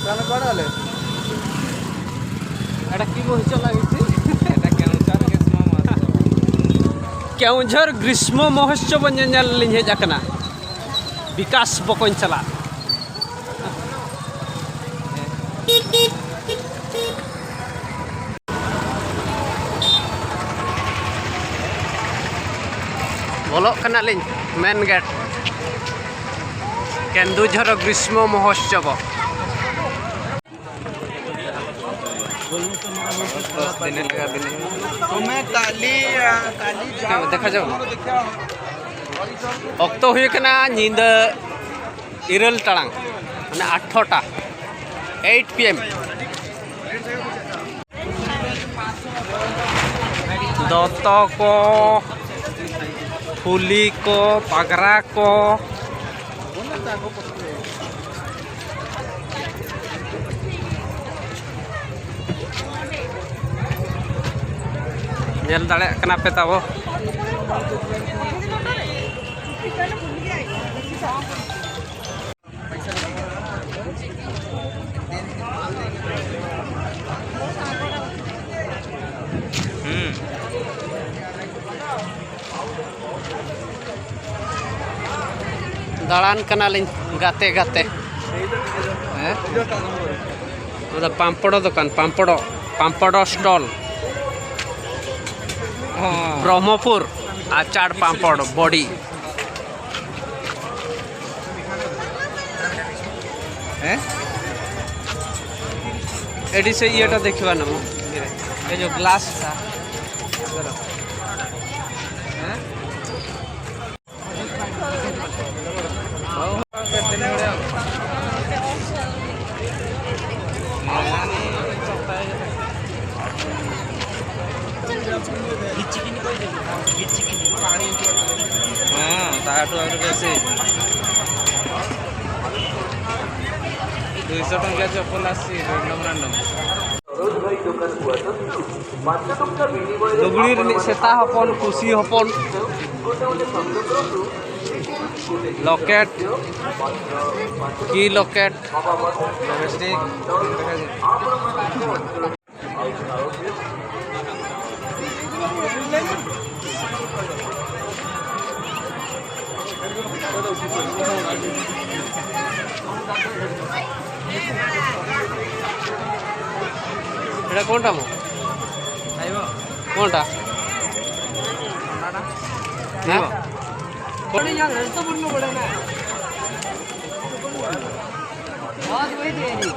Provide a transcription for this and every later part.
তাহলে কড়ালে এটা কি বলছো লাগিছে এটা কেউঝর গ্রীষ্ম মহোৎসব ñeñal লিñ হেজ আকনা বিকাশ বকন চালা bolok kena liñ main gate Kendujhar Grisma Mohaschab देखा जाओ अक्तो हुई कना नींद इरल टांग माने 8टा 8 PM दोतो को फुली को पगरा को ñel dale kena pe tabo dalan kenalin gate-gate udah pampodo dokan pampodo stall Brahmapur आचार पापड़ बॉडी एडी से ये देखा ना ये जो ग्लास था ताटू आगे बेसी 200 टंका चप्पल आसी डुगली रिनी सेता हपन खुशी हपन लकेट की लकेट डोमेस्टिक এটা কোনটা মো আইবো কোনটা হ্যাঁ কোন ইয়ার তো বলনো পড়ে না আজ ওই দেরি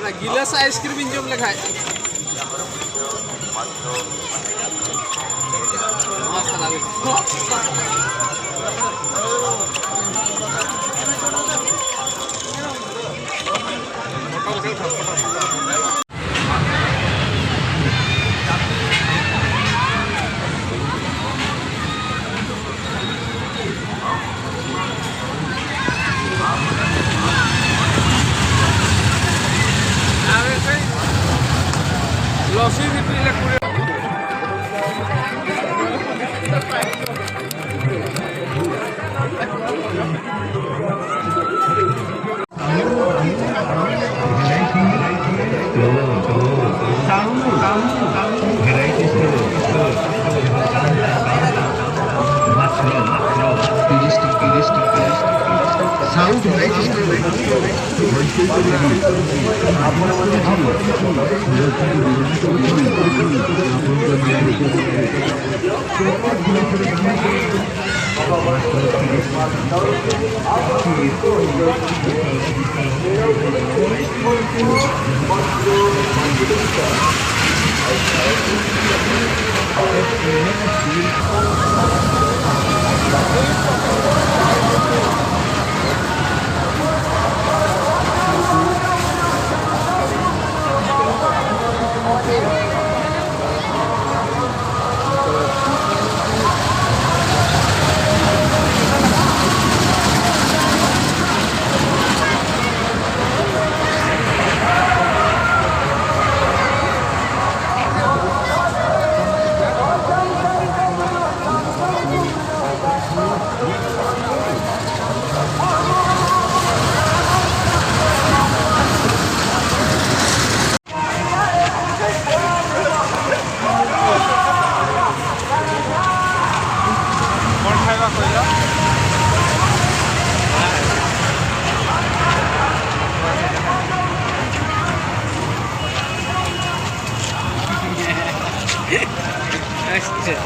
ना गिलास आइसक्रीम जम लेखाय मस्त लागे लॉसी भी पीले पूरे साउंड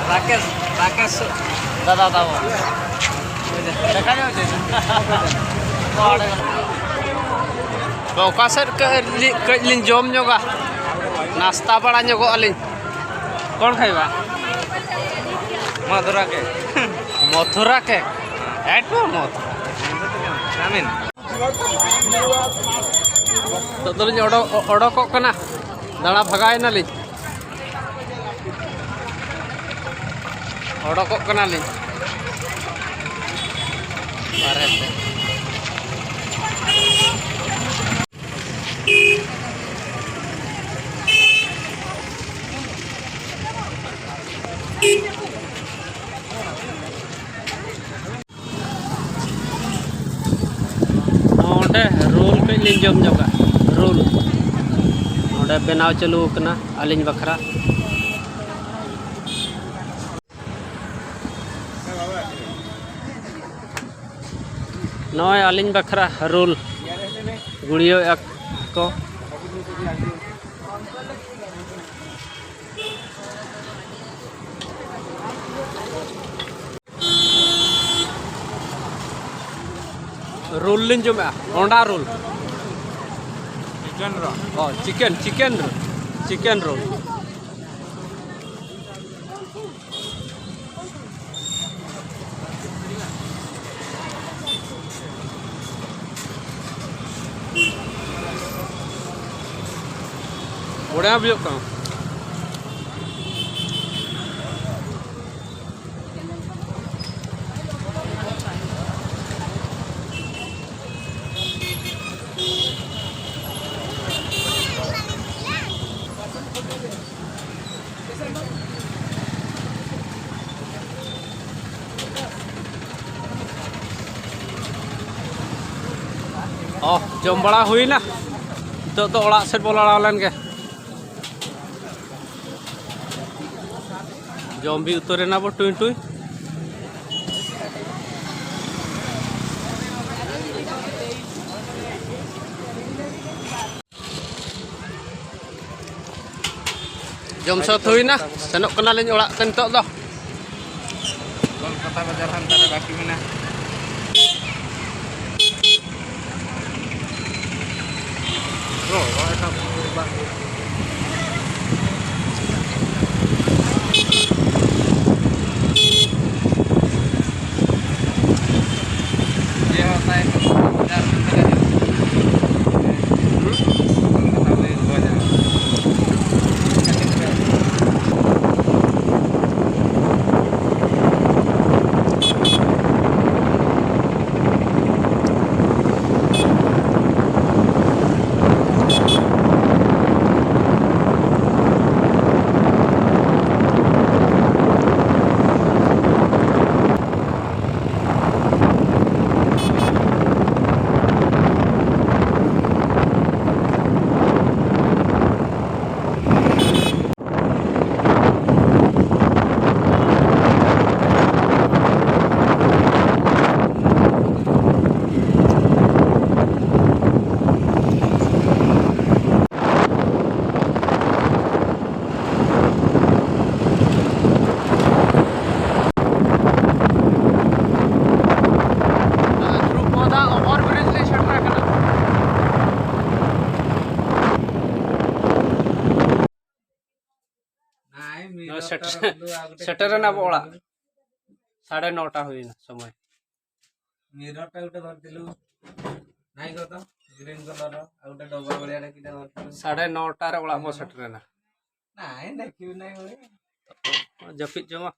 राकेश दादा ताबो देखा जाओ ओका सेट कजलिन जम जोगा नाश्ता बड़ा जोगो अलिन कौन खाइबा मथुरा के एट मत आमीन तो दलिन ओडोक कना दाड़ा भगायना लिन ओडोक कना लिन बारे से रोल कई जम जोगा रोल बनाव चालू करना अलिन बखरा नॉय अलिन बखरा रोल गुड़ियो को रोल लिन जो में ओंडा रोल चिकन रोल बढ़िया भी होता जम बड़ा हुई ना तो ओड़ा सेट बोला लेन के जम भी उतरे ना बो टुई टुई जम सत हुई ना सेनोक कना लिन ओड़ा ते नितो दो कोलकाता बाजार हांतारे बाकी मेना सेटरना बोला 9:30 हुई ना समय मिररटा उठे धर दिलु नाइ गो तो ग्रीन कलर आ उठे डबल बलिया रे किटा धर 9:30 रे ओला मो सेटरना नाइ देखिउ नाइ होय जपित जमा